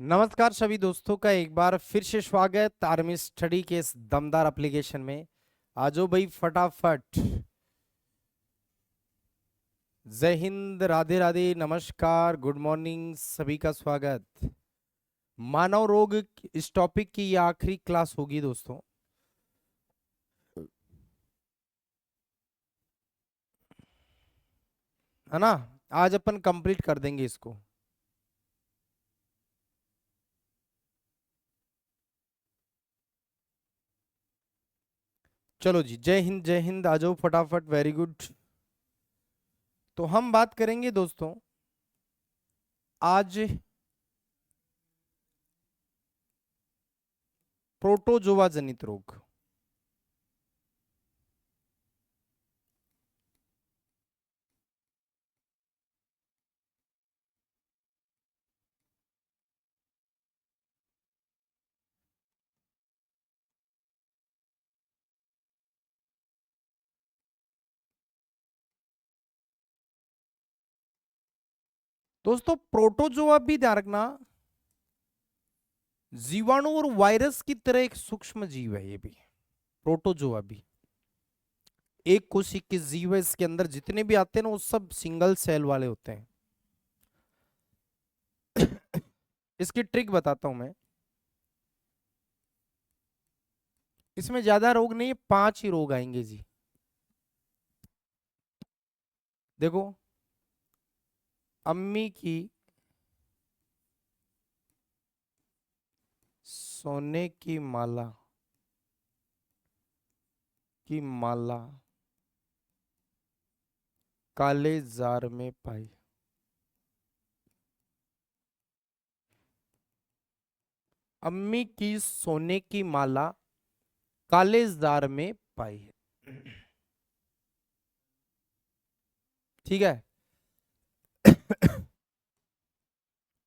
नमस्कार सभी दोस्तों का एक बार फिर से स्वागत आर्मी स्टडी के इस दमदार एप्लीकेशन में। आजो भाई फटाफट। जय हिंद, राधे राधे, नमस्कार, गुड मॉर्निंग, सभी का स्वागत। मानव रोग इस टॉपिक की ये आखिरी क्लास होगी दोस्तों, है ना। आज अपन कंप्लीट कर देंगे इसको। चलो जी, जय हिंद जय हिंद, आ जाओ फटाफट, वेरी गुड। तो हम बात करेंगे दोस्तों आज प्रोटोजोआ जनित रोग। दोस्तों प्रोटोजोआ भी ध्यान रखना, जीवाणु और वायरस की तरह एक सूक्ष्म जीव है ये भी। प्रोटोजोआ भी एक कोशिक के जीव है, इसके अंदर जितने भी आते हैं ना वो सब सिंगल सेल वाले होते हैं। इसकी ट्रिक बताता हूं मैं। इसमें ज्यादा रोग नहीं है, 5 ही रोग आएंगे जी। देखो, अम्मी की सोने की माला की माला काले जार में पाई। अम्मी की सोने की माला काले जार में पाई है। ठीक है।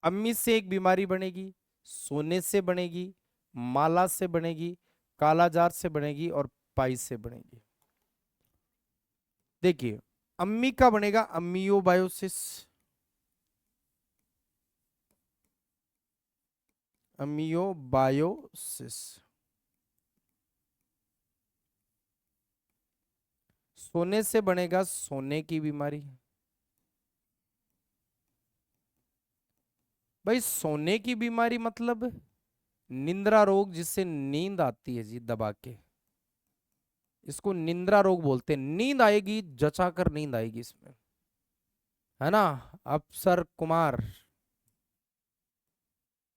अम्मी से एक बीमारी बनेगी, सोने से बनेगी, माला से बनेगी, कालाजार से बनेगी और पाई से बनेगी। देखिए, अम्मी का बनेगा अम्मियोबायोसिस। अम्मियोबायोसिस। सोने से बनेगा सोने की बीमारी। भाई सोने की बीमारी मतलब निंद्रा रोग, जिससे नींद आती है जी दबा के। इसको निंद्रा रोग बोलते हैं। नींद आएगी, जचा कर नींद आएगी इसमें, है ना। अफसर कुमार।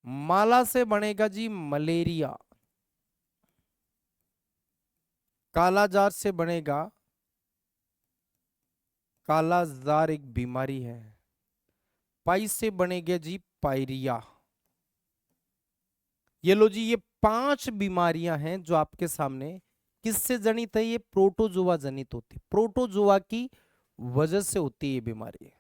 माला से बनेगा जी मलेरिया। कालाजार से बनेगा, कालाजार एक बीमारी है। पाई से बनेगा जी पायरिया। ये लो जी, ये 5 बीमारियां हैं जो आपके सामने किससे जनित है। ये प्रोटोजोआ जनित होती है, प्रोटोजोआ की वजह से होती है ये बीमारी।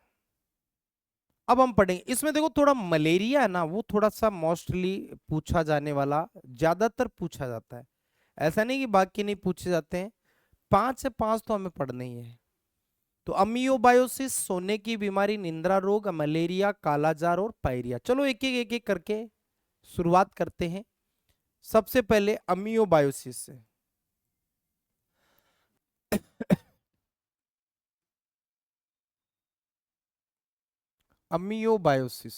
अब हम पढ़ेंगे इसमें। देखो, थोड़ा मलेरिया है ना, वो थोड़ा सा मोस्टली पूछा जाने वाला, ज्यादातर पूछा जाता है। ऐसा नहीं कि बाकी नहीं पूछे जाते हैं। 5 से 5 तो हमें पढ़ने ही है। तो अमियोबायोसिस, सोने की बीमारी, निंद्रा रोग, मलेरिया, कालाजार और पायरिया। चलो एक एक करके शुरुआत करते हैं। सबसे पहले अमियोबायोसिस से। अमियोबायोसिस।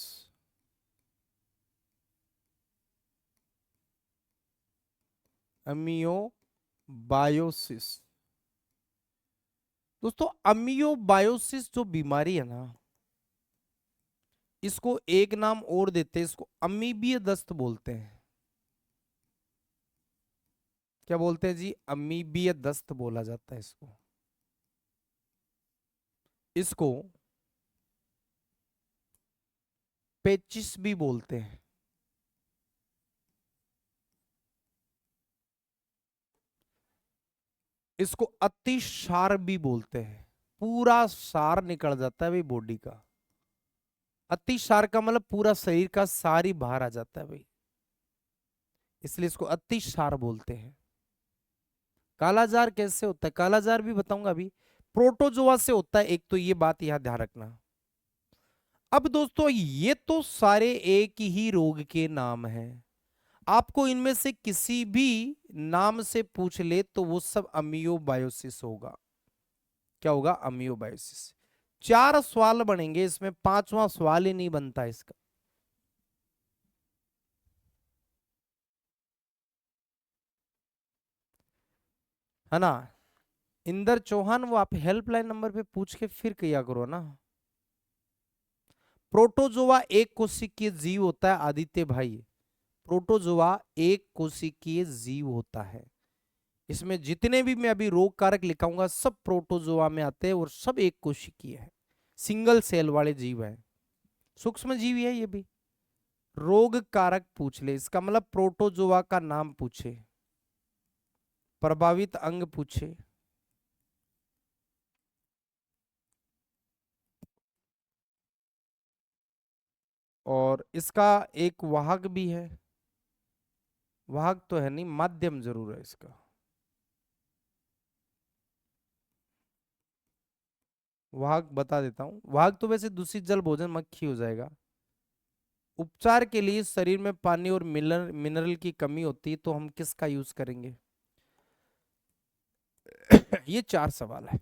अमियोबायोसिस। दोस्तों अमियोबायोसिस जो बीमारी है ना, इसको एक नाम और देते हैं, इसको अमीबीय दस्त बोलते हैं। क्या बोलते हैं जी? अमीबीय दस्त बोला जाता है इसको। इसको पेचिस भी बोलते हैं। इसको अतिसार भी बोलते हैं। पूरा सार निकल जाता है भाई बॉडी का। अतिसार का मतलब पूरा शरीर का सार ही बाहर आ जाता है भाई, इसलिए इसको अतिसार बोलते हैं। कालाजार कैसे होता है? कालाजार भी बताऊंगा अभी। प्रोटोजोआ से होता है एक, तो ये बात यहां ध्यान रखना। अब दोस्तों ये तो सारे एक ही रोग के नाम हैं। आपको इनमें से किसी भी नाम से पूछ ले तो वो सब अमियोबायोसिस होगा। क्या होगा? अमियोबायोसिस। चार सवाल बनेंगे इसमें, पांचवा सवाल ही नहीं बनता इसका। है ना? इंदर चौहान, वो आप हेल्पलाइन नंबर पे पूछ के फिर किया करो ना। प्रोटोजोआ एक कोशिकीय जीव होता है आदित्य भाई। प्रोटोजोआ एक कोशिकीय जीव होता है। इसमें जितने भी मैं अभी रोग कारक लिखाऊंगा सब प्रोटोजोआ में आते हैं और सब एक कोशिकीय है, सिंगल सेल वाले जीव है, सूक्ष्म जीव है ये भी। रोग कारक पूछ ले, इसका मतलब प्रोटोजोआ का नाम पूछे, प्रभावित अंग पूछे, और इसका एक वाहक भी है। वाहक तो है नहीं, माध्यम जरूर है इसका। वाहक बता देता हूं, वाहक तो वैसे दूषित जल भोजन मक्खी हो जाएगा। उपचार के लिए शरीर में पानी और मिनरल की कमी होती है तो हम किसका यूज करेंगे? ये चार सवाल है।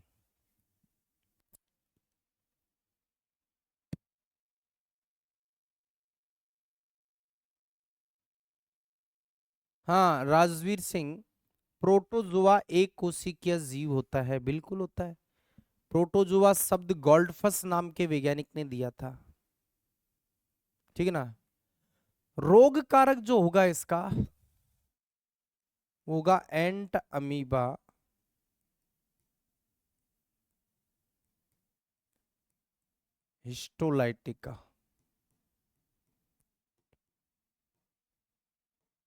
हाँ राजवीर सिंह, प्रोटोजोआ एक कोशिकीय जीव होता है, बिल्कुल होता है। प्रोटोजोआ शब्द गोल्डफस नाम के वैज्ञानिक ने दिया था। ठीक है ना? रोग कारक जो होगा इसका होगा एंट अमीबा हिस्टोलाइटिका।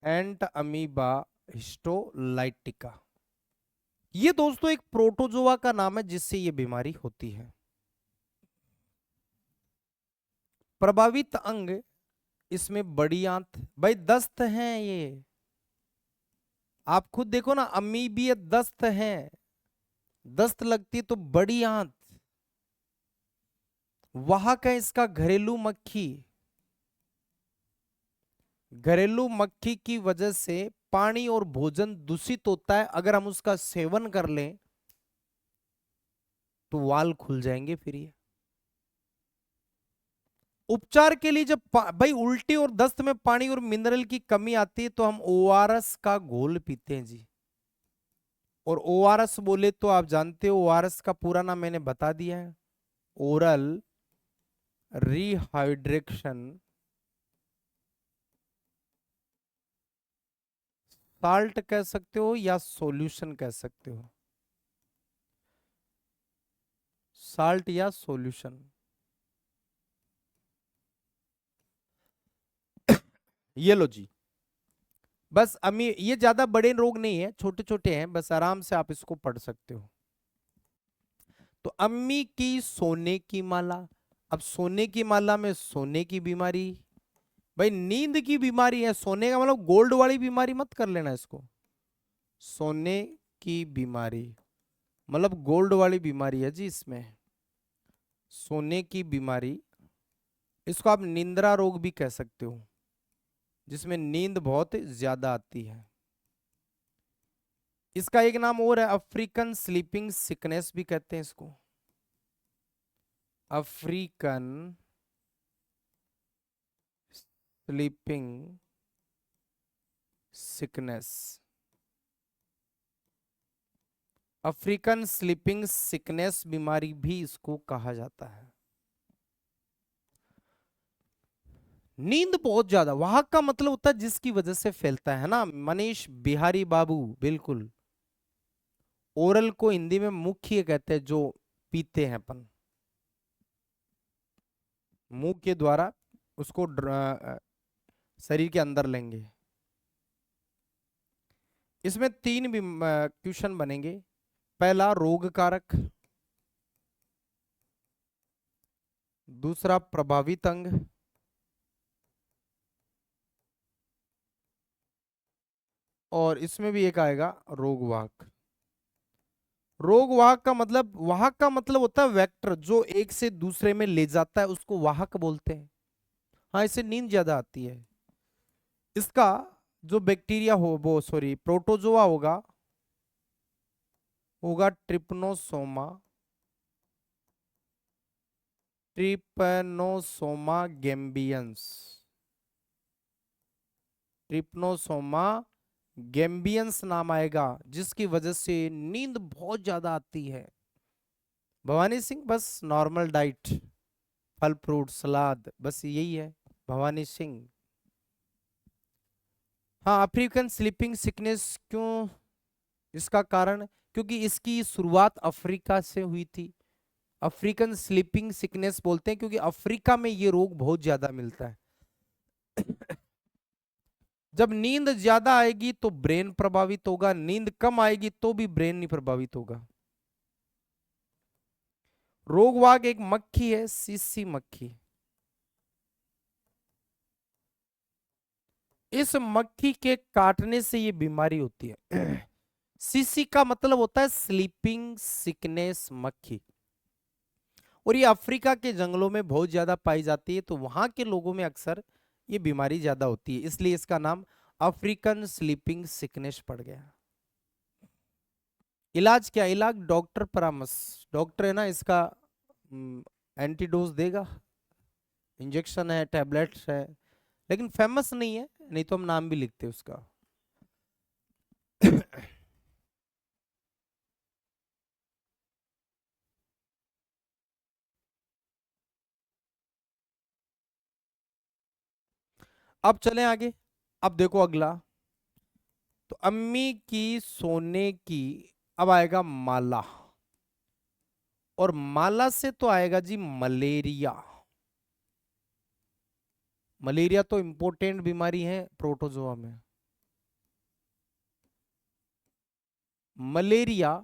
एंट अमीबा हिस्टोलाइटिका। ये दोस्तों एक प्रोटोजोआ का नाम है जिससे ये बीमारी होती है। प्रभावित अंग, इसमें बड़ी आंत, भाई दस्त है ये। आप खुद देखो ना, अमीबिय दस्त है, दस्त लगती है तो बड़ी आंत। वाहक है इसका घरेलू मक्खी। घरेलू मक्खी की वजह से पानी और भोजन दूषित होता है, अगर हम उसका सेवन कर लें तो वाल खुल जाएंगे फिर ये। उपचार के लिए जब भाई उल्टी और दस्त में पानी और मिनरल की कमी आती है तो हम ओआरएस का घोल पीते हैं जी। और ओआरएस बोले तो आप जानते हो ओआरएस का पूरा नाम मैंने बता दिया है, ओरल रिहाइड्रेशन साल्ट कह सकते हो या सॉल्यूशन कह सकते हो, साल्ट या सॉल्यूशन। ये लो जी। बस अमी, ये ज्यादा बड़े रोग नहीं है, छोटे छोटे हैं, बस आराम से आप इसको पढ़ सकते हो। तो अम्मी की सोने की माला। अब सोने की माला में सोने की बीमारी, भाई नींद की बीमारी है, सोने का मतलब गोल्ड वाली बीमारी मत कर लेना इसको। सोने की बीमारी मतलब गोल्ड वाली बीमारी है जी इसमें, सोने की बीमारी। इसको आप निंद्रा रोग भी कह सकते हो, जिसमें नींद बहुत ज्यादा आती है। इसका एक नाम और है, अफ्रीकन स्लीपिंग सिकनेस भी कहते हैं इसको, African sleeping sickness. African sleeping sickness बीमारी भी इसको कहा जाता है। नींद बहुत ज्यादा, वहां का मतलब होता है जिसकी वजह से फैलता है ना, मनीष बिहारी बाबू, बिल्कुल। ओरल को हिंदी में मुख्य कहते हैं, जो पीते हैं अपन मुंह के द्वारा, उसको शरीर के अंदर लेंगे। इसमें तीन भी क्वेश्चन बनेंगे। पहला रोग कारक, दूसरा प्रभावित अंग, और इसमें भी एक आएगा रोगवाहक। रोग वाहक का मतलब, वाहक का मतलब होता है वेक्टर, जो एक से दूसरे में ले जाता है उसको वाहक बोलते हैं। हाँ, इससे नींद ज्यादा आती है। इसका जो बैक्टीरिया हो वो सॉरी प्रोटोजोआ होगा, होगा trypanosoma, trypanosoma gambiense, trypanosoma gambiense नाम आएगा, जिसकी वजह से नींद बहुत ज्यादा आती है। भवानी सिंह बस नॉर्मल डाइट, फल फ्रूट सलाद, बस यही है भवानी सिंह। हाँ, अफ्रीकन स्लीपिंग सिकनेस क्यों, इसका कारण क्योंकि इसकी शुरुआत अफ्रीका से हुई थी। अफ्रीकन स्लीपिंग सिकनेस बोलते हैं क्योंकि अफ्रीका में ये रोग बहुत ज्यादा मिलता है। जब नींद ज्यादा आएगी तो ब्रेन प्रभावित होगा, नींद कम आएगी तो भी ब्रेन नहीं प्रभावित होगा। रोगवाग एक मक्खी है, सीसी मक्खी। इस मक्खी के काटने से ये बीमारी होती है। सीसी का मतलब होता है स्लीपिंग सिकनेस मक्खी, और ये अफ्रीका के जंगलों में बहुत ज्यादा पाई जाती है, तो वहां के लोगों में अक्सर ये बीमारी ज्यादा होती है, इसलिए इसका नाम अफ्रीकन स्लीपिंग सिकनेस पड़ गया। इलाज क्या, इलाज डॉक्टर परामर्श, डॉक्टर है ना इसका एंटीडोज देगा, इंजेक्शन है, टैबलेट्स है, लेकिन फेमस नहीं है, नहीं तो हम नाम भी लिखते उसका। अब चलें आगे। अब देखो अगला, तो अम्मी की सोने की, अब आएगा माला, और माला से तो आएगा जी मलेरिया। मलेरिया तो इंपॉर्टेंट बीमारी है प्रोटोजोआ में। मलेरिया,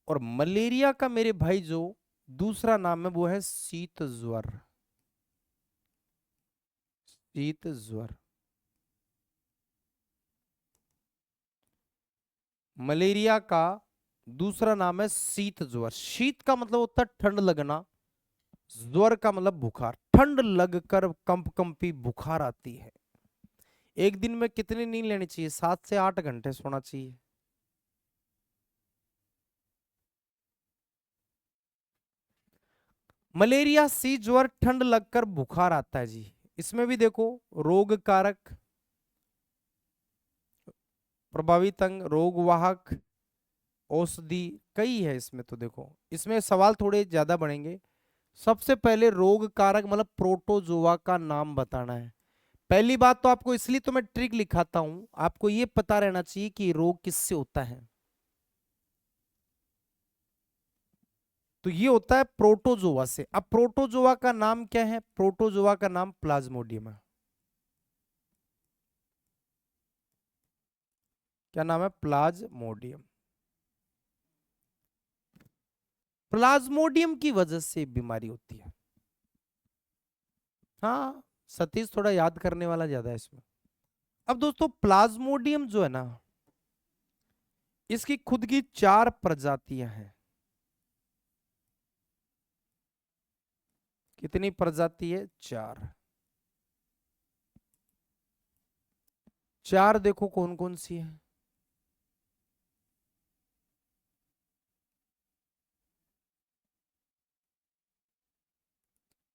और मलेरिया का मेरे भाई जो दूसरा नाम है वो है शीत ज्वर, शीत ज्वर। मलेरिया का दूसरा नाम है शीत ज्वर। शीत का मतलब होता है ठंड लगना, ज्वर का मतलब बुखार, ठंड लगकर कंपी बुखार आती है। एक दिन में कितनी नींद लेनी चाहिए, 7 से 8 घंटे सोना चाहिए। मलेरिया सी ज्वर ठंड लगकर बुखार आता है जी। इसमें भी देखो रोग कारक, प्रभावित अंग, रोग वाहक, औषधि, कई है इसमें। तो देखो इसमें सवाल थोड़े ज्यादा बढ़ेंगे। सबसे पहले रोग कारक मतलब प्रोटोजोआ का नाम बताना है। पहली बात तो आपको, इसलिए तो मैं ट्रिक लिखाता हूं, आपको ये पता रहना चाहिए कि रोग किससे होता है। तो ये होता है प्रोटोजोआ से। अब प्रोटोजोआ का नाम क्या है, प्रोटोजोआ का नाम प्लाज्मोडियम है। क्या नाम है, प्लाज्मोडियम। प्लाज्मोडियम की वजह से बीमारी होती है। हाँ, सतीश थोड़ा याद करने वाला ज्यादा है इसमें। अब दोस्तों प्लाज्मोडियम जो है ना, इसकी खुद की 4 प्रजातियां हैं। कितनी प्रजाति है, 4। 4 देखो कौन कौन सी है।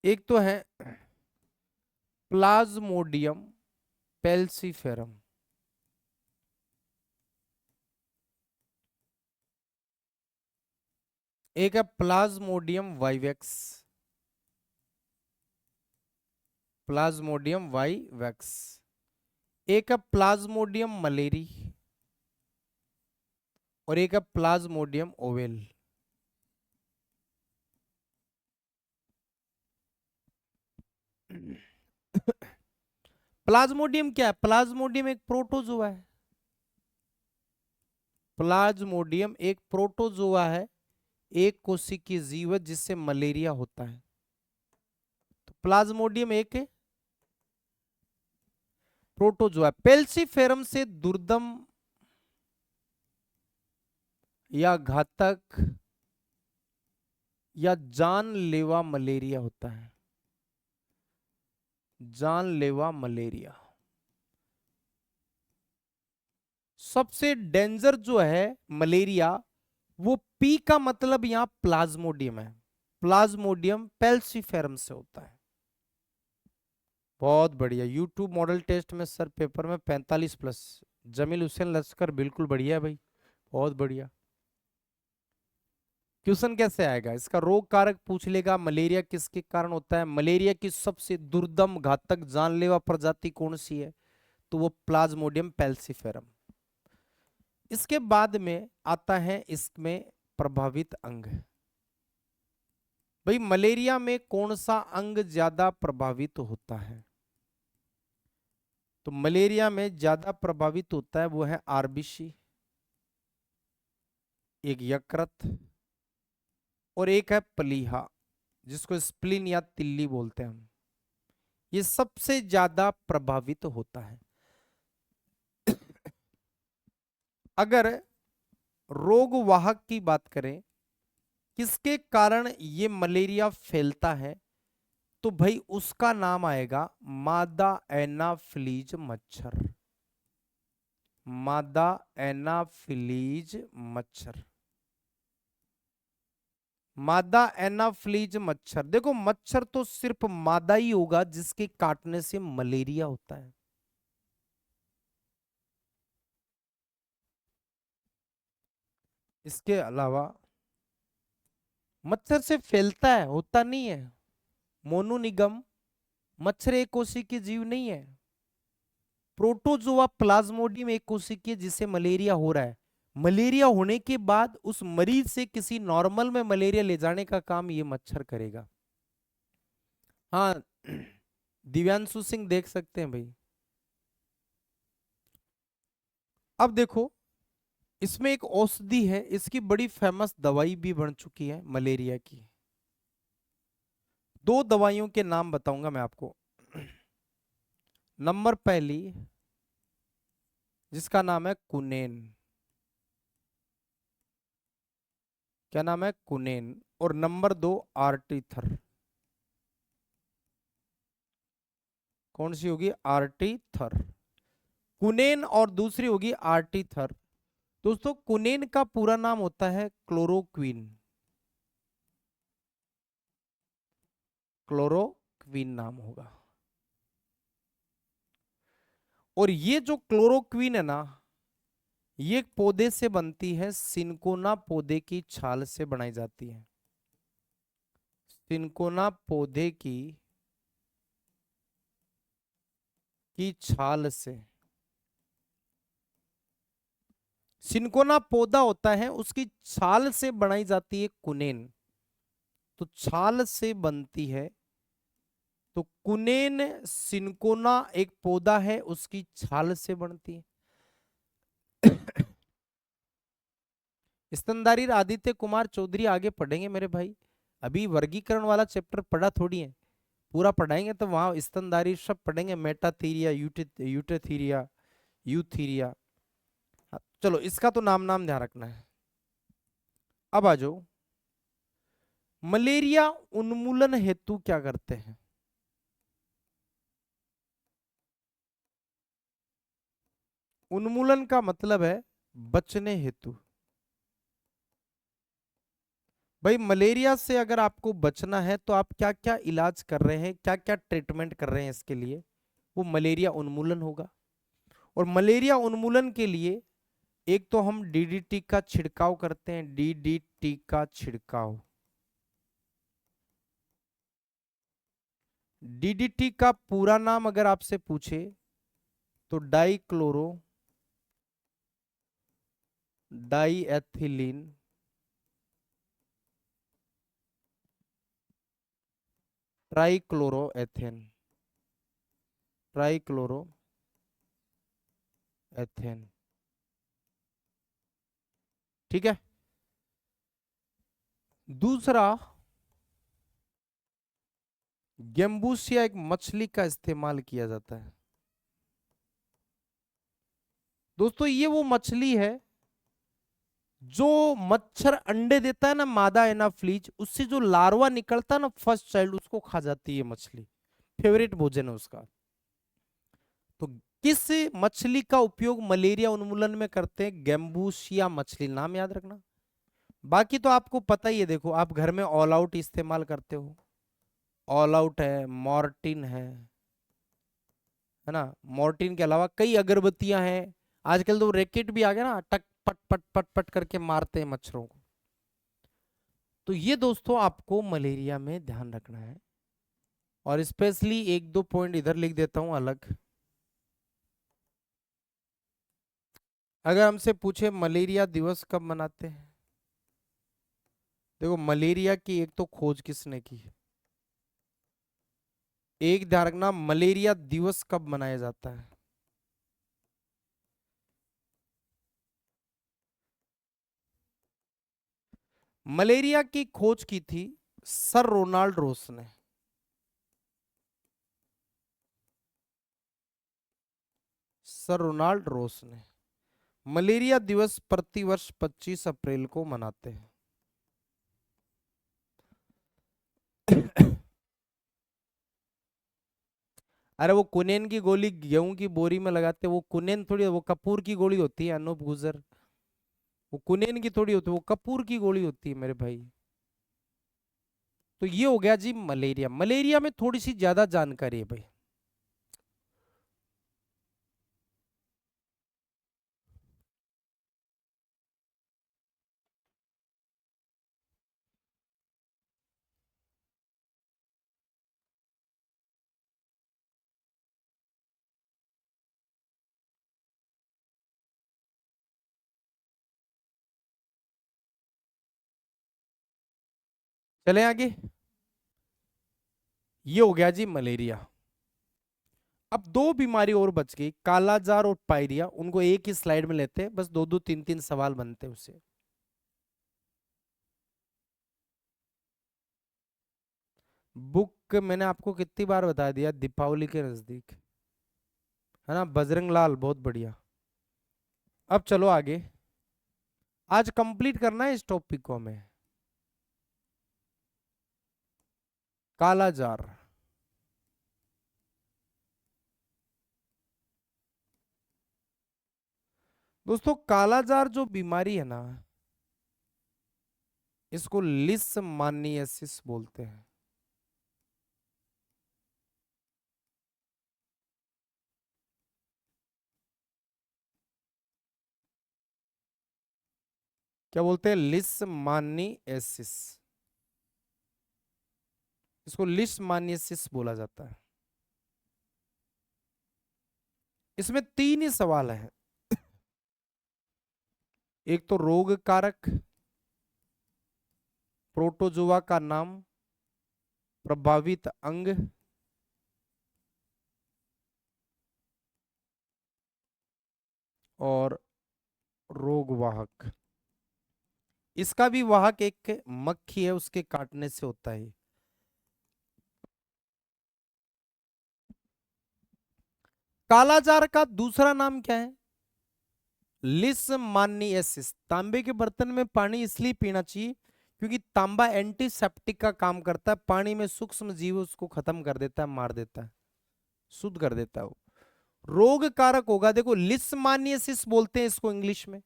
एक तो है प्लाज्मोडियम पेल्सीफेरम, एक है प्लाज्मोडियम वाइवेक्स, प्लाज्मोडियम वाइवेक्स, एक है प्लाज्मोडियम मलेरी, और एक है प्लाज्मोडियम ओवेल। प्लाज्मोडियम क्या है, प्लाज्मोडियम एक प्रोटोजोआ है। प्लाज्मोडियम एक प्रोटोजोआ है, एक कोशिकीय जीव है जिससे मलेरिया होता है। तो प्लाज्मोडियम एक प्रोटोजोआ। पेल्सीफेरम से दुर्दम, या घातक या जानलेवा मलेरिया होता है? जानलेवा मलेरिया। सबसे डेंजर जो है मलेरिया, वो पी का मतलब यहां प्लाज्मोडियम है। प्लाज्मोडियम पेल्सीफेरम से होता है। बहुत बढ़िया। यूट्यूब मॉडल टेस्ट में सर पेपर में 45+। जमील हुसैन लश्कर बिल्कुल बढ़िया है भाई, बहुत बढ़िया। क्वेश्चन कैसे आएगा? इसका रोग कारक पूछ लेगा। मलेरिया किसके कारण होता है? मलेरिया की सबसे दुर्दम घातक जानलेवा प्रजाति कौन सी है? तो वो प्लाज्मोडियम पेल्सीफेरम। इसके बाद में आता है इसमें प्रभावित अंग। भाई मलेरिया में कौन सा अंग ज्यादा प्रभावित होता है? तो मलेरिया में ज्यादा प्रभावित होता है वो है आरबीसी, एक यकृत, और एक है प्लीहा, जिसको स्प्लीन या तिल्ली बोलते हैं हम। ये सबसे ज्यादा प्रभावित होता है। अगर रोग वाहक की बात करें, किसके कारण ये मलेरिया फैलता है, तो भाई उसका नाम आएगा मादा एनाफिलीज मच्छर। मादा एनाफिलीज मच्छर। मादा एनाफ्लीज मच्छर। देखो मच्छर तो सिर्फ मादा ही होगा जिसके काटने से मलेरिया होता है। इसके अलावा मच्छर से फैलता है, होता नहीं है। मोनोनिगम मच्छर एक कोशिकीय जीव नहीं है। प्रोटोजोआ प्लाज्मोडियम एक कोशिकीय जिसे मलेरिया हो रहा है। मलेरिया होने के बाद उस मरीज से किसी नॉर्मल में मलेरिया ले जाने का काम ये मच्छर करेगा। हाँ दिव्यांशु सिंह देख सकते हैं भाई। अब देखो इसमें एक औषधि है, इसकी बड़ी फेमस दवाई भी बन चुकी है मलेरिया की। दो दवाइयों के नाम बताऊंगा मैं आपको। नंबर पहली जिसका नाम है कुनेन। क्या नाम है? कुनेन। और नंबर 2 आर्टीथर। कौन सी होगी? आर्टीथर। कुनेन और दूसरी होगी आर्टीथर। दोस्तों कुनेन का पूरा नाम होता है क्लोरोक्वीन। क्लोरोक्वीन नाम होगा। और ये जो क्लोरोक्वीन है ना, ये एक पौधे से बनती है, सिनकोना पौधे की छाल से बनाई जाती है। सिनकोना पौधे की छाल से। सिनकोना पौधा होता है, उसकी छाल से बनाई जाती है कुनेन। तो छाल से बनती है, तो कुनेन सिनकोना एक पौधा है, उसकी छाल से बनती है। स्तनधारी आदित्य कुमार चौधरी आगे पढ़ेंगे मेरे भाई। अभी वर्गीकरण वाला चैप्टर पढ़ा थोड़ी है, पूरा पढ़ाएंगे तो वहां स्तनधारी सब पढ़ेंगे। मेटाथीरिया, यूटेथीरिया, यूथीरिया। हाँ, चलो इसका तो नाम नाम ध्यान रखना है। अब आ जाओ, मलेरिया उन्मूलन हेतु क्या करते हैं? उन्मूलन का मतलब है बचने हेतु। भाई मलेरिया से अगर आपको बचना है तो आप क्या क्या इलाज कर रहे हैं, क्या क्या ट्रीटमेंट कर रहे हैं इसके लिए? वो मलेरिया उन्मूलन होगा। और मलेरिया उन्मूलन के लिए एक तो हम डीडीटी का छिड़काव करते हैं। डीडीटी का छिड़काव। डीडीटी का पूरा नाम अगर आपसे पूछे तो डाईएथिलीन ट्राइक्लोरोएथेन। ट्राइक्लोरोएथेन। ठीक है। दूसरा, गेम्बूसिया एक मछली का इस्तेमाल किया जाता है। दोस्तों ये वो मछली है जो मच्छर अंडे देता है ना, मादा एनाफ्लीज, उससे जो लार्वा निकलता है ना फर्स्ट चाइल्ड, उसको खा जाती है मछली। फेवरेट भोजन है उसका। तो किस मछली का उपयोग मलेरिया उन्मूलन में करते हैं? गैम्बूसिया मछली, नाम याद रखना। बाकी तो आपको पता ही है, देखो आप घर में ऑल आउट इस्तेमाल करते हो, ऑल आउट है, मॉर्टिन है ना। मॉर्टिन के अलावा कई अगरबत्तियां हैं। आजकल तो रैकेट भी आ गया ना, टक पट पट पट पट करके मारते हैं मच्छरों को। तो ये दोस्तों आपको मलेरिया में ध्यान रखना है। और स्पेशली एक दो पॉइंट इधर लिख देता हूं अलग। अगर हमसे पूछे मलेरिया दिवस कब मनाते हैं, देखो मलेरिया की एक तो खोज किसने की है, एक ध्यान रखना, मलेरिया दिवस कब मनाया जाता है। मलेरिया की खोज की थी सर रोनाल्ड रोस ने। सर रोनाल्ड रोस ने। मलेरिया दिवस प्रतिवर्ष 25 अप्रैल को मनाते हैं। अरे वो कुनेन की गोली गेहूं की बोरी में लगाते, वो कुनेन थोड़ी, वो कपूर की गोली होती है अनूप गुजर। वो कुनेन की थोड़ी होती है, वो कपूर की गोली होती है मेरे भाई। तो ये हो गया जी मलेरिया। मलेरिया में थोड़ी सी ज्यादा जानकारी है भाई। चले आगे। ये हो गया जी मलेरिया। अब दो बीमारी और बच गई, कालाजार और पायरिया। उनको एक ही स्लाइड में लेते हैं, बस दो दो तीन तीन सवाल बनते हैं उससे। बुक मैंने आपको कितनी बार बता दिया, दीपावली के नजदीक, है ना, बजरंग लाल, बहुत बढ़िया। अब चलो आगे। आज कंप्लीट करना है इस टॉपिक को हमें। कालाजार। दोस्तों कालाजार जो बीमारी है ना, इसको लिस्मानियासिस बोलते हैं। क्या बोलते हैं? लिस्मानियासिस। इसको लिस्मानियासिस बोला जाता है। इसमें तीन ही सवाल है। एक तो रोग कारक, प्रोटोजोआ का नाम, प्रभावित अंग, और रोग वाहक। इसका भी वाहक एक मक्खी है, उसके काटने से होता है। कालाजार का दूसरा नाम क्या है? लिस्मानियासिस। तांबे के बर्तन में पानी इसलिए पीना चाहिए क्योंकि तांबा एंटीसेप्टिक का काम करता है, पानी में सूक्ष्म जीव उसको खत्म कर देता है, मार देता है, शुद्ध कर देता है वो। रोग कारक होगा, देखो लिस्मानियासिस बोलते हैं इसको इंग्लिश में,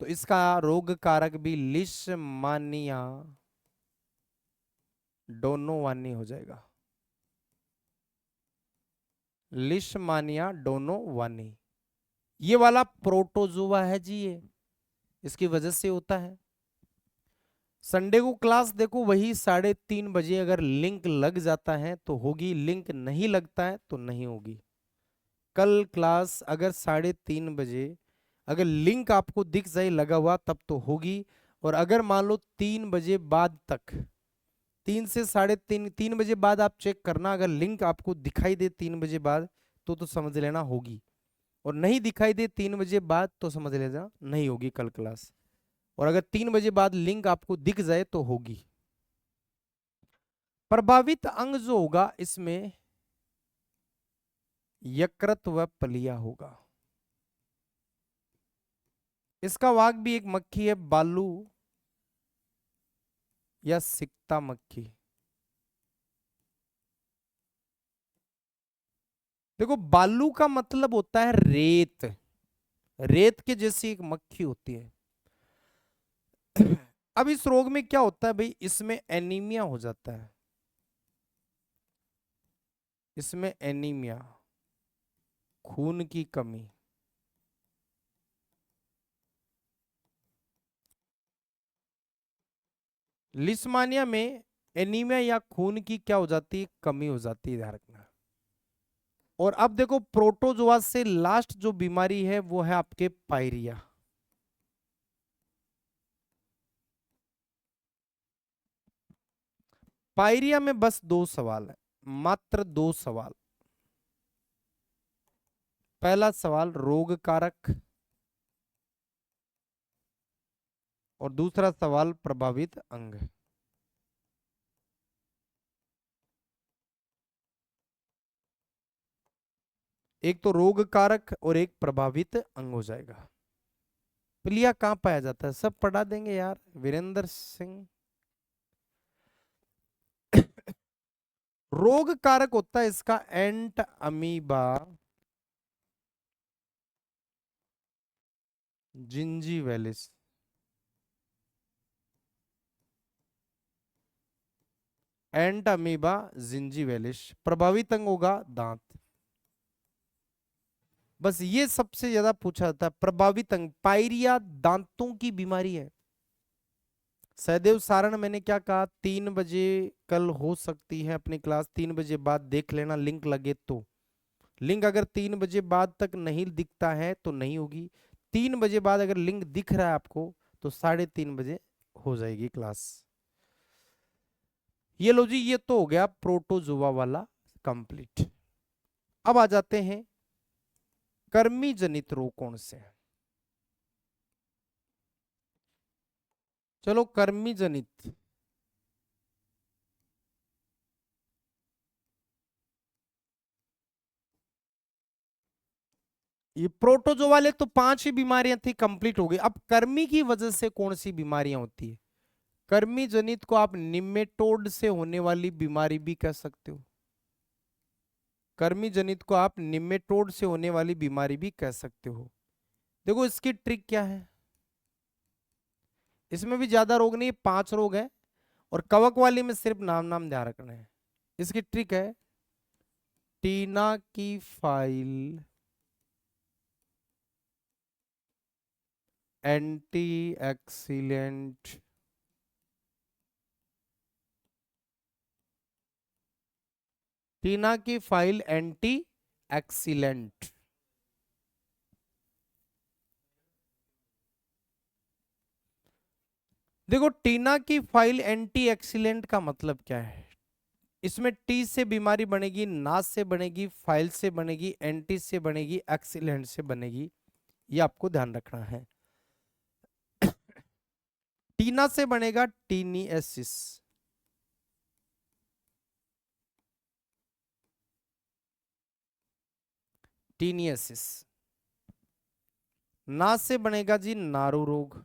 तो इसका रोग कारक भी लिस्मानिया डोनोवानी हो जाएगा। Leishmania donovani. ये वाला प्रोटोजोआ है जी, ये इसकी वजह से होता है। संडे को क्लास देखो वही 3:30 बजे, अगर लिंक लग जाता है तो होगी, लिंक नहीं लगता है तो नहीं होगी। कल क्लास अगर 3:30 बजे अगर लिंक आपको दिख जाए लगा हुआ तब तो होगी। और अगर मान लो 3 बजे बाद तक, 3 से 3:30, 3 बजे बाद आप चेक करना, अगर लिंक आपको दिखाई दे 3 बजे बाद तो समझ लेना होगी। और नहीं दिखाई दे 3 बजे बाद तो समझ लेना नहीं होगी कल क्लास। और अगर 3 बजे बाद लिंक आपको दिख जाए तो होगी। प्रभावित अंग जो होगा इसमें यकृत व पलिया होगा। इसका वाहक भी एक मक्खी है, बालू या सिकता मक्खी। देखो बालू का मतलब होता है रेत, रेत के जैसी एक मक्खी होती है। अब इस रोग में क्या होता है भाई, इसमें एनीमिया हो जाता है, इसमें एनीमिया, खून की कमी। लिस्मानिया में एनीमिया या खून की क्या हो जाती है, कमी हो जाती है, ध्यान रखना। और अब देखो प्रोटोजोआ से लास्ट जो बीमारी है वो है आपके पायरिया। पायरिया में बस दो सवाल है, मात्र दो सवाल। पहला सवाल रोग कारक, और दूसरा सवाल प्रभावित अंग। एक तो रोग कारक और एक प्रभावित अंग हो जाएगा। पीलिया कहाँ पाया जाता है, सब पढ़ा देंगे यार, वीरेंद्र सिंह। रोग कारक होता है इसका एंट अमीबा जिंजीवेलिस। एंट अमीबा जिंजीवेलिस। प्रभावित अंग होगा दांत। बस ये सबसे ज्यादा पूछा जाता है, प्रभावित अंग। पायरिया दांतों की बीमारी है। सहदेव सारण मैंने क्या कहा, 3 बजे कल हो सकती है अपनी क्लास, 3 बजे बाद देख लेना, लिंक लगे तो। लिंक अगर 3 बजे बाद तक नहीं दिखता है तो नहीं होगी। 3 बजे बाद अगर लिंक दिख रहा है आपको तो 3:30 बजे हो जाएगी क्लास। ये लो जी, ये तो हो गया प्रोटोजोआ वाला कंप्लीट। अब आ जाते हैं कर्मी जनित रोग कौन से हैं। चलो कर्मी जनित, ये प्रोटोजो वाले तो 5 ही बीमारियां थी, कंप्लीट हो गई। अब कर्मी की वजह से कौन सी बीमारियां होती है। कर्मी जनित को आप निमेटोड से होने वाली बीमारी भी कह सकते हो। कर्मी जनित को आप निमेटोड से होने वाली बीमारी भी कह सकते हो। देखो इसकी ट्रिक क्या है, इसमें भी ज्यादा रोग नहीं, 5 रोग है। और कवक वाली में सिर्फ नाम नाम ध्यान रखना है। इसकी ट्रिक है टीना की फाइल एंटी एक्सीलेंट, टीना की फाइल एंटी एक्सीलेंट। देखो टीना की फाइल एंटी एक्सीलेंट का मतलब क्या है। इसमें टी से बीमारी बनेगी, नास से बनेगी, फाइल से बनेगी, एंटी से बनेगी, एक्सीलेंट से बनेगी। ये आपको ध्यान रखना है। टीना से बनेगा टीनिएसिस, टीनिएसिस। नास से बनेगा जी नारू रोग।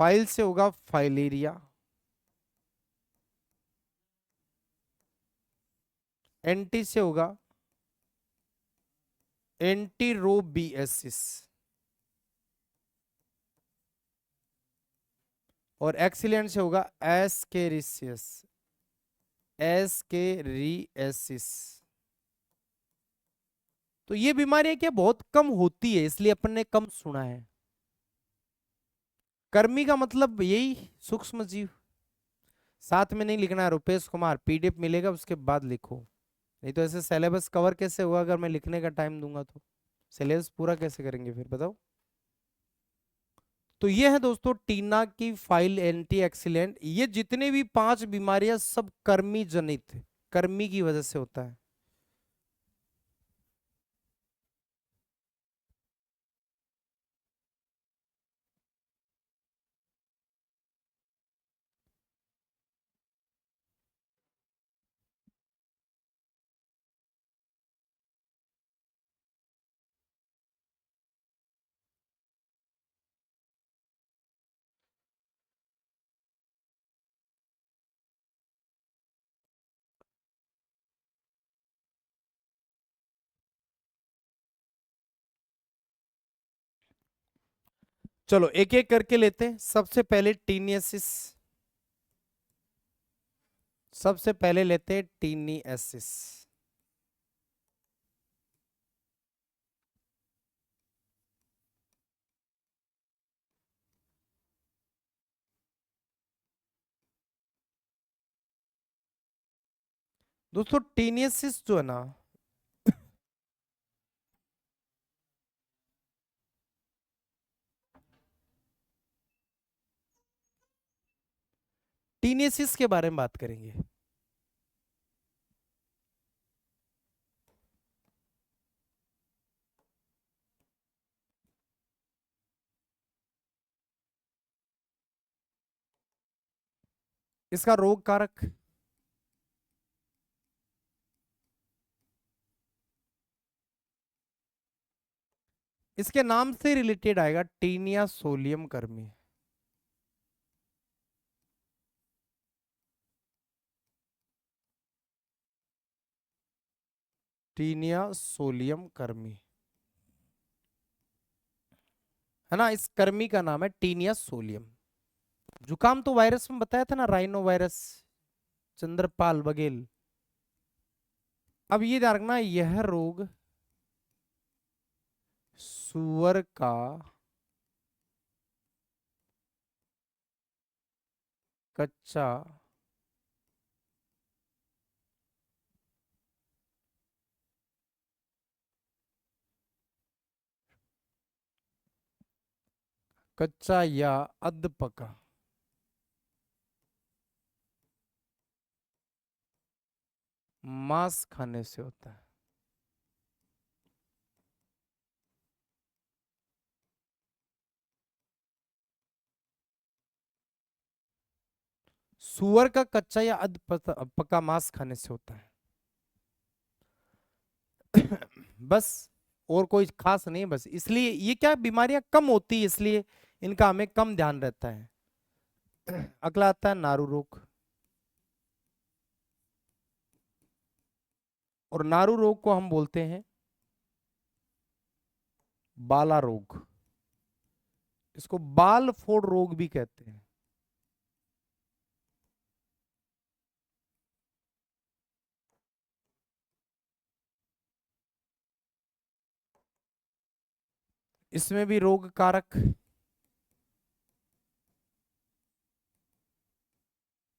फाइल से होगा फाइलेरिया। एंटी से होगा एंटीरोबिएसिस। और एक्सीलेंट से होगा एस्केरिसियस, एस्केरिएसिस। तो ये बीमारियां क्या बहुत कम होती है, इसलिए अपन ने कम सुना है। कर्मी का मतलब यही सूक्ष्म जीव। साथ में नहीं लिखना है रुपेश कुमार, पीडीएफ मिलेगा उसके बाद लिखो। नहीं तो ऐसे सिलेबस कवर कैसे होगा अगर मैं लिखने का टाइम दूंगा तो। सिलेबस पूरा कैसे करेंगे फिर बताओ। तो ये है दोस्तों टीना की फाइल एंटी एक्सीलेंट। ये जितने भी 5 बीमारियां सब कर्मी जनित, कर्मी की वजह से होता है। चलो एक एक करके लेते हैं। सबसे पहले टीनियसिस, सबसे पहले लेते हैं टीनियसिस। दोस्तों टीनियसिस जो है ना, टीनियसिस के बारे में बात करेंगे। इसका रोग कारक, इसके नाम से रिलेटेड आएगा, टीनिया सोलियम कर्मी। टीनिया सोलियम कर्मी है ना, इस कर्मी का नाम है टीनिया सोलियम। जुकाम तो वायरस में बताया था ना, राइनो वायरस, चंद्रपाल बघेल। अब ये ध्यान रखना, यह रोग सुअर का कच्चा कच्चा या अध पका मांस खाने से होता है। सुअर का कच्चा या अध पका मांस खाने से होता है। बस, और कोई खास नहीं, बस इसलिए ये क्या बीमारियां कम होती है, इसलिए इनका हमें कम ध्यान रहता है। अगला आता है नारू रोग। और नारू रोग को हम बोलते हैं बाला रोग, इसको बाल फोड़ रोग भी कहते हैं। इसमें भी रोग कारक,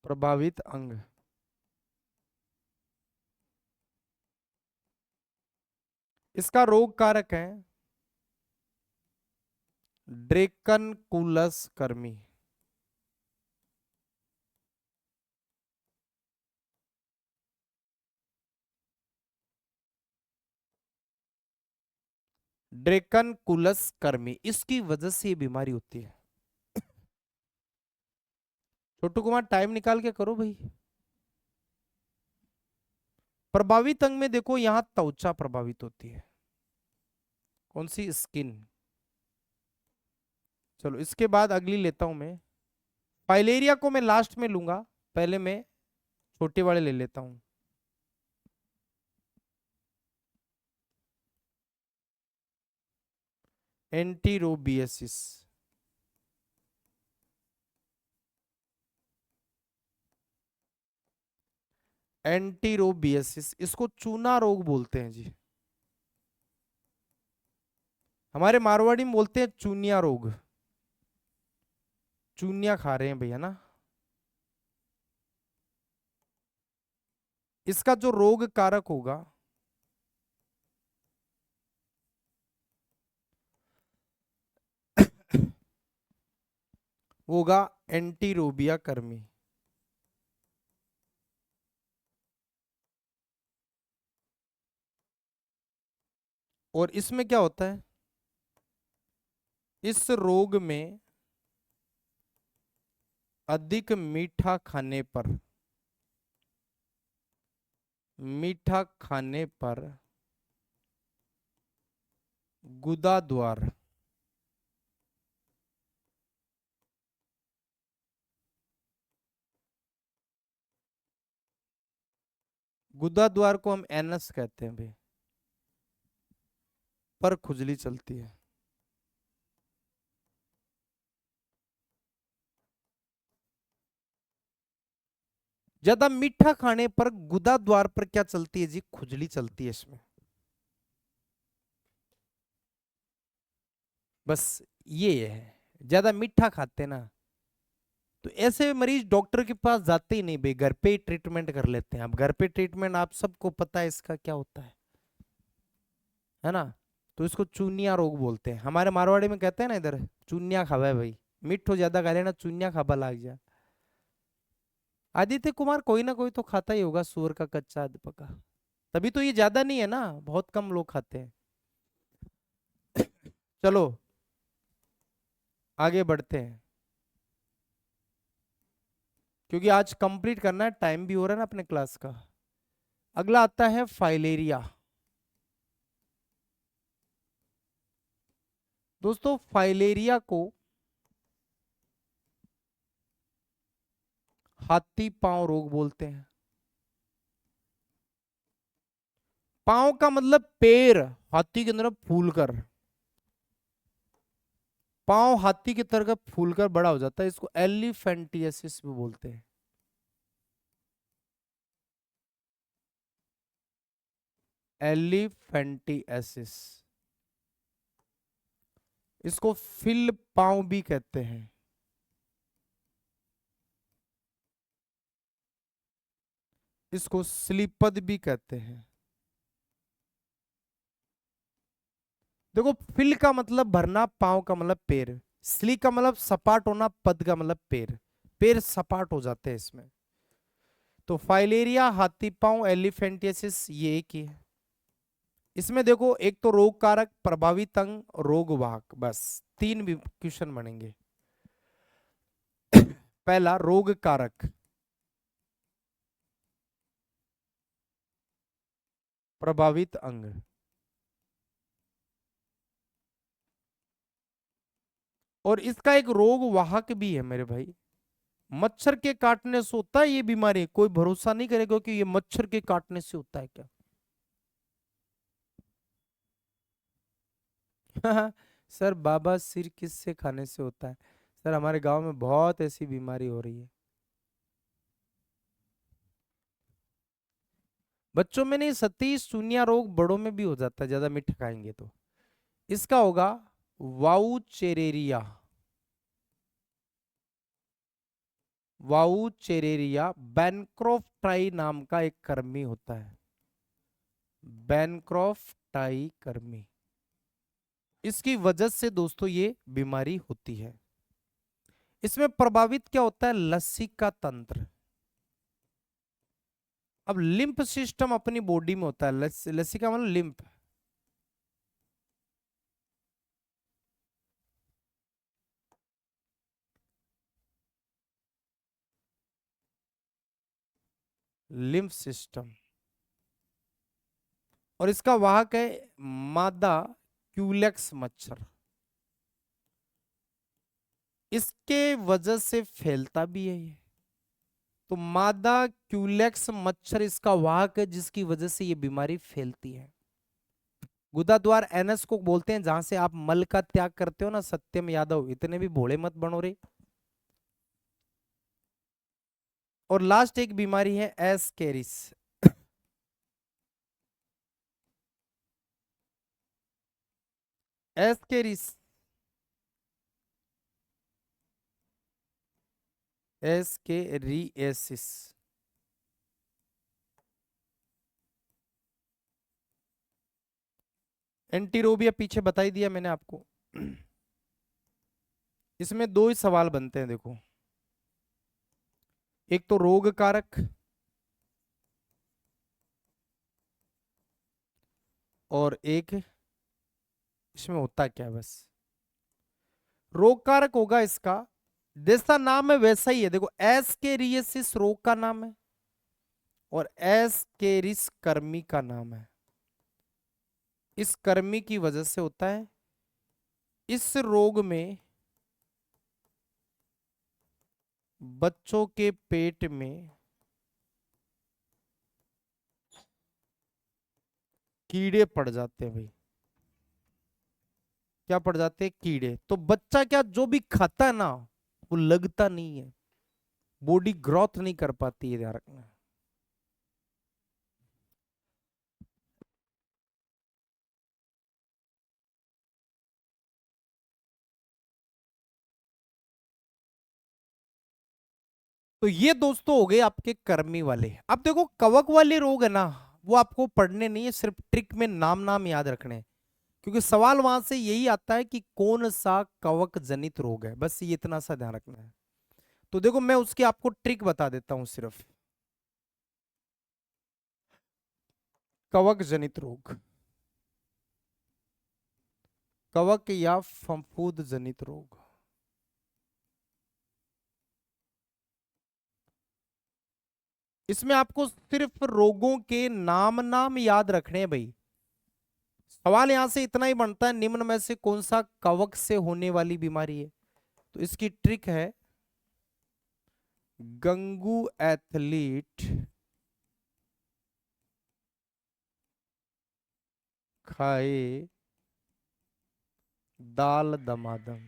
प्रभावित अंग, इसका रोग कारक है ड्रेकनकुलस कर्मी। ड्रेकनकुलस कर्मी, इसकी वजह से ये बीमारी होती है। छोटू कुमार टाइम निकाल के करो भाई। प्रभावित अंग में देखो, यहां त्वचा प्रभावित होती है। कौन सी? स्किन। चलो इसके बाद अगली लेता हूं मैं। फाइलेरिया को मैं लास्ट में लूंगा, पहले मैं छोटे वाले ले लेता हूं। एंटीरोबियसिस, एंटीरोबियसिस, इसको चूना रोग बोलते हैं जी। हमारे मारवाड़ी में बोलते हैं चूनिया रोग। चूनिया खा रहे हैं भैया ना। इसका जो रोग कारक होगा, होगा एंटीरोबिया कर्मी। और इसमें क्या होता है, इस रोग में अधिक मीठा खाने पर, मीठा खाने पर गुदा द्वार, गुदा द्वार को हम एनस कहते हैं भाई, पर खुजली चलती है। ज्यादा मीठा खाने पर गुदा द्वार पर क्या चलती है जी? खुजली चलती है इसमें। बस ये है, ज्यादा मीठा खाते ना तो ऐसे मरीज डॉक्टर के पास जाते ही नहीं भाई, घर पे ही ट्रीटमेंट कर लेते हैं। अब घर पे ट्रीटमेंट आप सबको पता है इसका क्या होता है ना? तो इसको चूनिया रोग बोलते हैं। हमारे मारवाड़ी में कहते हैं ना इधर, चूनिया खावा भाई, मिठो ज्यादा खा लेना चूनिया खाबा लाग जा। आदित्य कुमार कोई ना कोई तो खाता ही होगा सुअर का कच्चा आध पका, तभी तो ये ज्यादा नहीं है ना, बहुत कम लोग खाते हैं। चलो आगे बढ़ते हैं, क्योंकि आज कंप्लीट करना है, टाइम भी हो रहा है ना अपने क्लास का। अगला आता है फाइलेरिया। दोस्तों फाइलेरिया को हाथी पांव रोग बोलते हैं। पांव का मतलब पैर हाथी की तरफ फूलकर, पांव हाथी की तरह फूलकर बड़ा हो जाता है, इसको एलिफेंटियासिस भी बोलते हैं। एलिफेंटियासिस, इसको फिल पांव भी कहते हैं। इसको स्लीपद भी कहते हैं। देखो फिल का मतलब भरना, पांव का मतलब पैर, स्ली का मतलब सपाट होना, पद का मतलब पैर, पैर सपाट हो जाते हैं इसमें। तो फाइलेरिया, हाथी पांव, एलिफेंटियासिस ये एक ही है। इसमें देखो एक तो रोग कारक, प्रभावित अंग, रोग वाहक, बस तीन भी क्वेश्चन बनेंगे। पहला रोग कारक, प्रभावित अंग, और इसका एक रोग वाहक भी है मेरे भाई। मच्छर के काटने से होता है ये बीमारी, कोई भरोसा नहीं करेगा कि ये मच्छर के काटने से होता है क्या। सर बाबा सिर किससे खाने से होता है? सर हमारे गांव में बहुत ऐसी बीमारी हो रही है। बच्चों में नहीं, सतीश शून्य रोग बड़ों में भी हो जाता है ज्यादा मीठा खाएंगे तो। इसका होगा वाउचेरेरिया। वाउचेरेरिया बैनक्रॉफ्टाई नाम का एक कृमि होता है, बैनक्रॉफ्टाई कृमि। इसकी वजह से दोस्तों ये बीमारी होती है। इसमें प्रभावित क्या होता है? लसिका तंत्र। अब लिम्फ सिस्टम अपनी बॉडी में होता है, लसिका मतलब लिम्फ। लिम्फ सिस्टम, और इसका वाहक है मादा क्यूलेक्स मच्छर। इसके वजह से फैलता भी है ये। तो मादा क्यूलेक्स मच्छर इसका वाहक है, जिसकी वजह से ये बीमारी फैलती है। गुदा द्वार एनस को बोलते हैं, जहां से आप मल का त्याग करते हो ना। सत्यम यादव, इतने भी भोले मत बनो रे। और लास्ट एक बीमारी है एस्केरिस। एस्केरिस, एस्केरिएसिस। एंटीरोबिया पीछे बता ही दिया मैंने आपको। इसमें दो ही सवाल बनते हैं देखो, एक तो रोग कारक, और एक इसमें होता क्या है बस। रोग कारक होगा इसका, जैसा नाम है वैसा ही है देखो, एस्केरिएसिस रोग का नाम है और एस्केरिस कर्मी का नाम है। इस कर्मी की वजह से होता है। इस रोग में बच्चों के पेट में कीड़े पड़ जाते हैं भाई। क्या पड़ जाते हैं? कीड़े। तो बच्चा क्या जो भी खाता है ना वो लगता नहीं है। बॉडी ग्रोथ नहीं कर पाती है, ध्यान रखना। तो ये दोस्तों हो गए आपके कर्मी वाले। अब देखो कवक वाले रोग है ना, वो आपको पढ़ने नहीं है, सिर्फ ट्रिक में नाम नाम याद रखने हैं। क्योंकि सवाल वहां से यही आता है कि कौन सा कवक जनित रोग है, बस ये इतना सा ध्यान रखना है। तो देखो मैं उसकी आपको ट्रिक बता देता हूं सिर्फ। कवक जनित रोग, कवक या फफूंद जनित रोग। इसमें आपको सिर्फ रोगों के नाम नाम याद रखने हैं भाई। सवाल यहां से इतना ही बनता है, निम्न में से कौन सा कवक से होने वाली बीमारी है। तो इसकी ट्रिक है, गंगू एथलीट खाए दाल दमादम,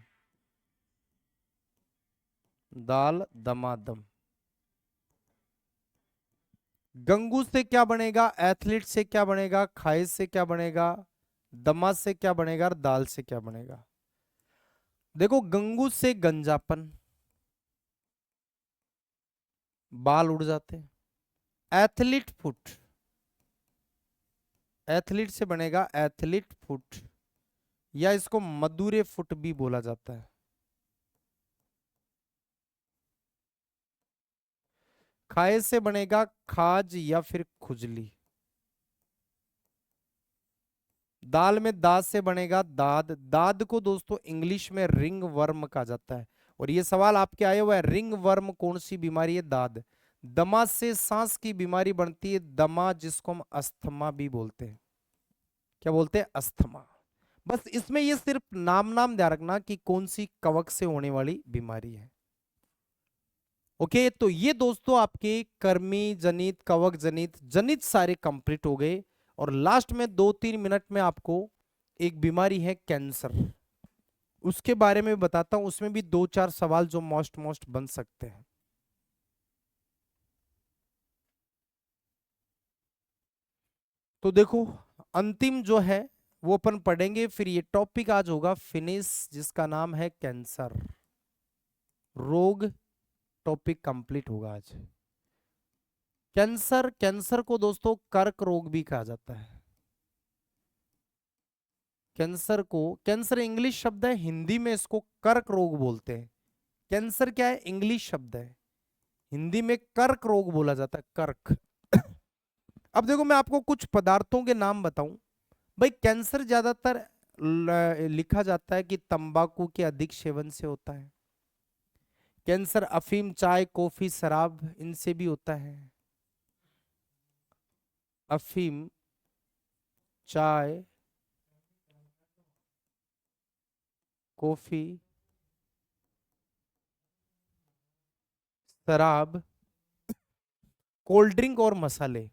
दाल दमादम। गंगू से क्या बनेगा, एथलीट से क्या बनेगा, खाए से क्या बनेगा, दमा से क्या बनेगा, और दाल से क्या बनेगा। देखो गंगू से गंजापन, बाल उड़ जाते हैं। एथलीट फुट, एथलीट से बनेगा एथलीट फुट, या इसको मधुरे फुट भी बोला जाता है। खाए से बनेगा खाज या फिर खुजली। दाल में दाद से बनेगा दाद, दाद को दोस्तों इंग्लिश में रिंग वर्म कहा जाता है। और ये सवाल आपके आए हुआ है, रिंग वर्म कौन सी बीमारी है, दाद। दमा से सांस की बीमारी बनती है, दमा, जिसको हम अस्थमा भी बोलते हैं। क्या बोलते हैं, अस्थमा। बस इसमें ये सिर्फ नाम नाम ध्यान रखना कि कौन सी कवक से होने वाली बीमारी है। ओके, तो ये दोस्तों आपके कर्मी जनित, कवक जनित, जनित सारे कंप्लीट हो गए। और लास्ट में 2-3 मिनट में आपको एक बीमारी है कैंसर, उसके बारे में बताता हूं। उसमें भी 2-4 सवाल जो मोस्ट मोस्ट बन सकते हैं। तो देखो अंतिम जो है वो अपन पढ़ेंगे, फिर ये टॉपिक आज होगा फिनिश, जिसका नाम है कैंसर रोग। टॉपिक कंप्लीट होगा आज। कैंसर, कैंसर को दोस्तों कर्क रोग भी कहा जाता है। कैंसर को, कैंसर इंग्लिश शब्द है, हिंदी में इसको कर्क रोग बोलते हैं। कैंसर क्या है, इंग्लिश शब्द है, हिंदी में कर्क रोग बोला जाता है, कर्क। अब देखो मैं आपको कुछ पदार्थों के नाम बताऊं। भाई कैंसर ज्यादातर लिखा जाता है कि तंबाकू के अधिक सेवन से होता है। कैंसर अफीम, चाय, कॉफी, शराब, इनसे भी होता है। अफीम, चाय, कॉफी, शराब, कोल्ड ड्रिंक और मसाले,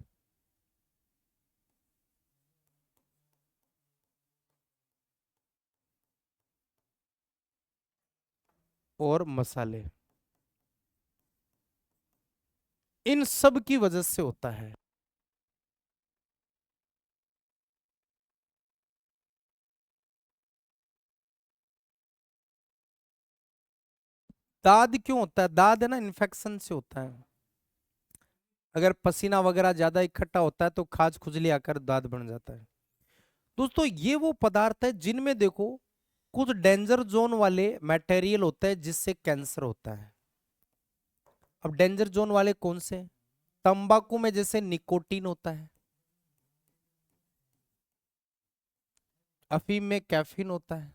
और मसाले, इन सब की वजह से होता है। दाद क्यों होता है, दाद है ना इन्फेक्शन से होता है। अगर पसीना वगैरह ज्यादा इकट्ठा होता है तो खाज खुजली आकर दाद बन जाता है। दोस्तों ये वो पदार्थ है जिनमें देखो कुछ डेंजर जोन वाले मटेरियल होता है जिससे कैंसर होता है। अब डेंजर जोन वाले कौन से, तंबाकू में जैसे निकोटीन होता है, अफीम में कैफीन होता है,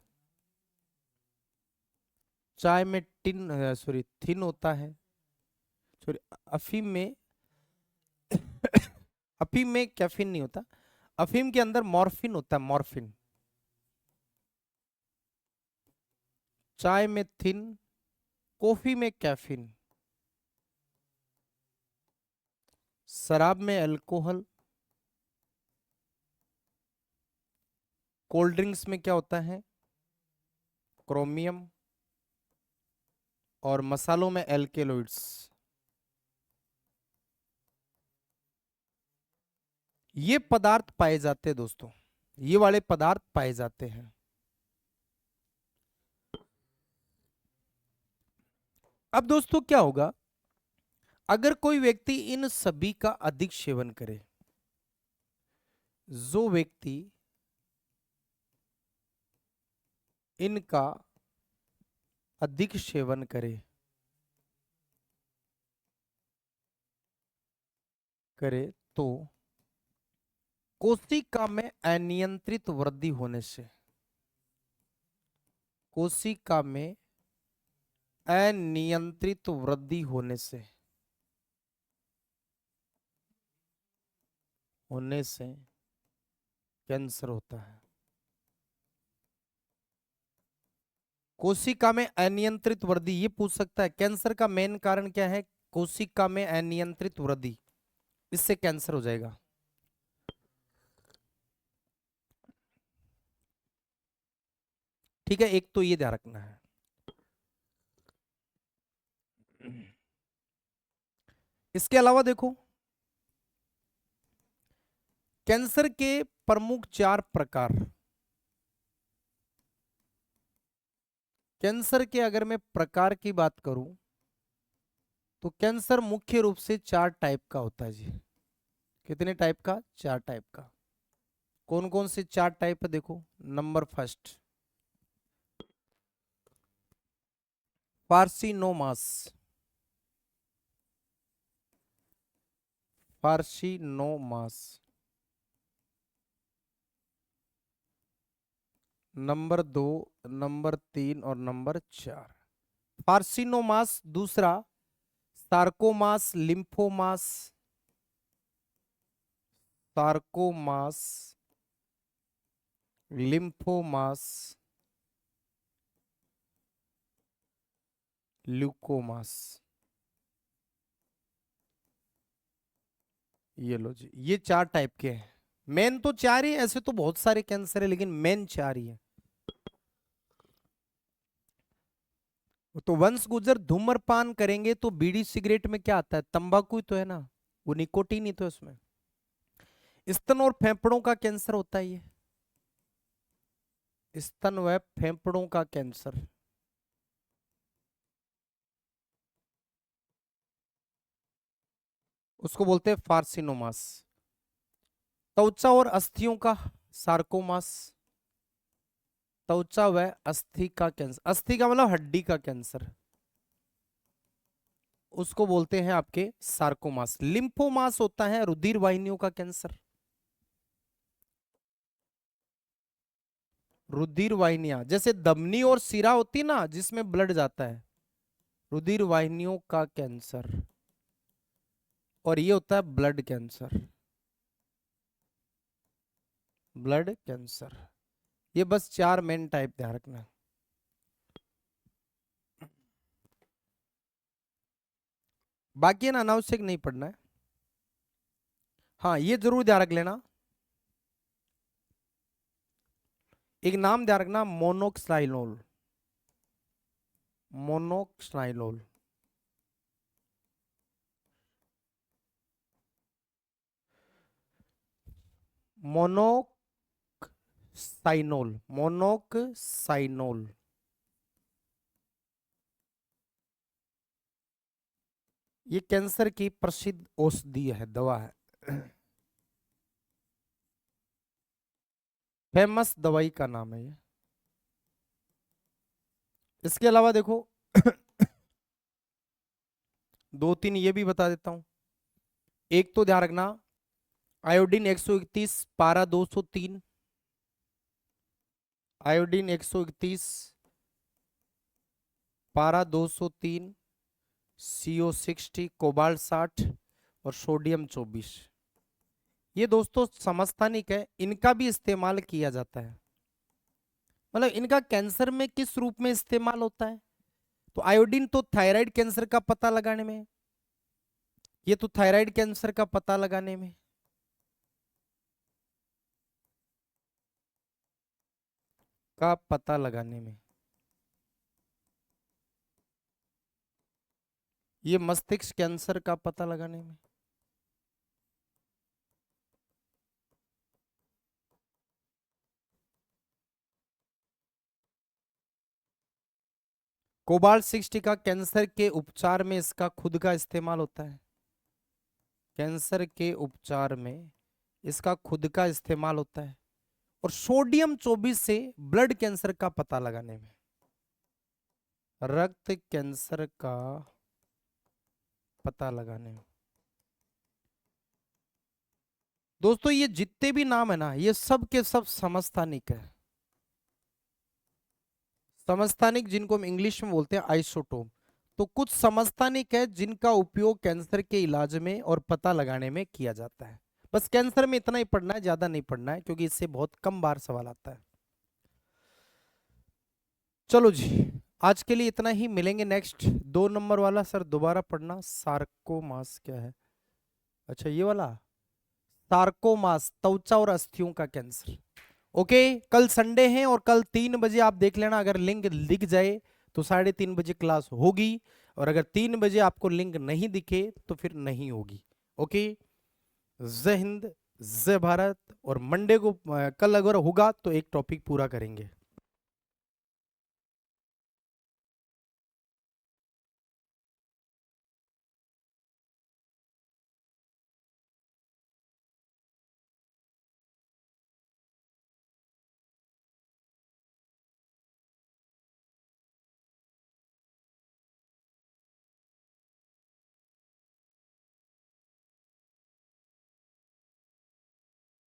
चाय में टिन सॉरी थिन होता है, सॉरी अफीम में अफीम में कैफीन नहीं होता, अफीम के अंदर मॉर्फिन होता है, मॉर्फिन। चाय में थिन, कॉफी में कैफीन, शराब में अल्कोहल, कोल्ड ड्रिंक्स में क्या होता है, क्रोमियम, और मसालों में एल्केलॉइड्स। ये पदार्थ पाए जाते हैं दोस्तों, ये वाले पदार्थ पाए जाते हैं। अब दोस्तों क्या होगा अगर कोई व्यक्ति इन सभी का अधिक सेवन करे, जो व्यक्ति इनका अधिक सेवन करे करे तो कोशिका में अनियंत्रित वृद्धि होने से, कोशिका में अनियंत्रित वृद्धि होने से कैंसर होता है। कोशिका में अनियंत्रित वृद्धि, ये पूछ सकता है कैंसर का मेन कारण क्या है, कोशिका में अनियंत्रित वृद्धि, इससे कैंसर हो जाएगा। ठीक है, एक तो ये ध्यान रखना है। इसके अलावा देखो कैंसर के प्रमुख 4 प्रकार, कैंसर के अगर मैं प्रकार की बात करूं तो कैंसर मुख्य रूप से 4 टाइप का होता है जी। कितने टाइप का, 4 टाइप का। कौन कौन से 4 टाइप है देखो। Number first carcinomas, carcinomas. Number 2, number 3 और नंबर 4 फार्सिनोमास। दूसरा sarcomas, lymphomas, sarcomas, lymphomas, leukomas. ये लो जी, ये 4 टाइप के हैं। मेन तो 4 ही, ऐसे तो बहुत सारे कैंसर है लेकिन मेन 4 ही है। तो वंश गुजर धूम्रपान करेंगे तो बीड़ी सिगरेट में क्या आता है, तंबाकू ही तो है ना, वो निकोटीन ही तो है उसमें। स्तन और फेफड़ों का कैंसर होता है ये, स्तन व फेफड़ों का कैंसर। उसको बोलते हैं फार्सिनोमास। त्वचा और अस्थियों का सार्कोमास, त्वचा व अस्थि का कैंसर, अस्थि का मतलब हड्डी का कैंसर, उसको बोलते हैं आपके सार्कोमास। लिम्फोमास होता है रुधिर वाहिनियों का कैंसर, रुधिर वाहिनियां जैसे धमनी और सिरा होती ना जिसमें ब्लड जाता है, रुधिर वाहिनियों का कैंसर। और ये होता है ब्लड कैंसर, ब्लड कैंसर। ये बस 4 मेन टाइप ध्यान रखना। बाकी है ना अनावश्यक नहीं पढ़ना है। हाँ ये जरूर ध्यान रख लेना, एक नाम ध्यान रखना, मोनोक्साइनोल, मोनोक्साइनोल। मोनोक्साइनोल, मोनोक्साइनोल। ये कैंसर की प्रसिद्ध औषधि है, दवा है, फेमस दवाई का नाम है ये। इसके अलावा देखो 2-3 ये भी बता देता हूं। एक तो ध्यान रखना आयोडीन 131 पारा 203, आयोडीन 131 पारा 203, CO60, कोबाल्ट 60 और सोडियम 24। ये दोस्तों समस्थानिक है, इनका भी इस्तेमाल किया जाता है। मतलब इनका कैंसर में किस रूप में इस्तेमाल होता है, तो आयोडीन तो थायराइड कैंसर का पता लगाने में, ये तो थायराइड कैंसर का पता लगाने में, का पता लगाने में, ये मस्तिष्क कैंसर का पता लगाने में। कोबाल्ट 60 का कैंसर के उपचार में इसका खुद का इस्तेमाल होता है। कैंसर के उपचार में इसका खुद का इस्तेमाल होता है। और सोडियम 24 से ब्लड कैंसर का पता लगाने में, रक्त कैंसर का पता लगाने में। दोस्तों ये जितने भी नाम है ना, ये सब के सब समस्थानिक है। समस्थानिक जिनको हम इंग्लिश में बोलते हैं आइसोटोप। तो कुछ समस्थानिक है जिनका उपयोग कैंसर के इलाज में और पता लगाने में किया जाता है। बस कैंसर में इतना ही पढ़ना है, ज्यादा नहीं पढ़ना है, क्योंकि इससे बहुत कम बार सवाल आता है। चलो जी, आज के लिए इतना ही। मिलेंगे नेक्स्ट 2 नंबर वाला। सर दोबारा पढ़ना, सार्कोमास क्या है? अच्छा ये वाला, सार्कोमास त्वचा और अस्थियों का कैंसर। ओके, कल संडे है और कल 3 बजे आप देख लेना, अगर लिंक दिख जाए तो 3:30 बजे क्लास होगी, और अगर 3 बजे आपको लिंक नहीं दिखे तो फिर नहीं होगी। ओके, जय हिंद, जय भारत। और मंडे को कल अगर होगा तो एक टॉपिक पूरा करेंगे।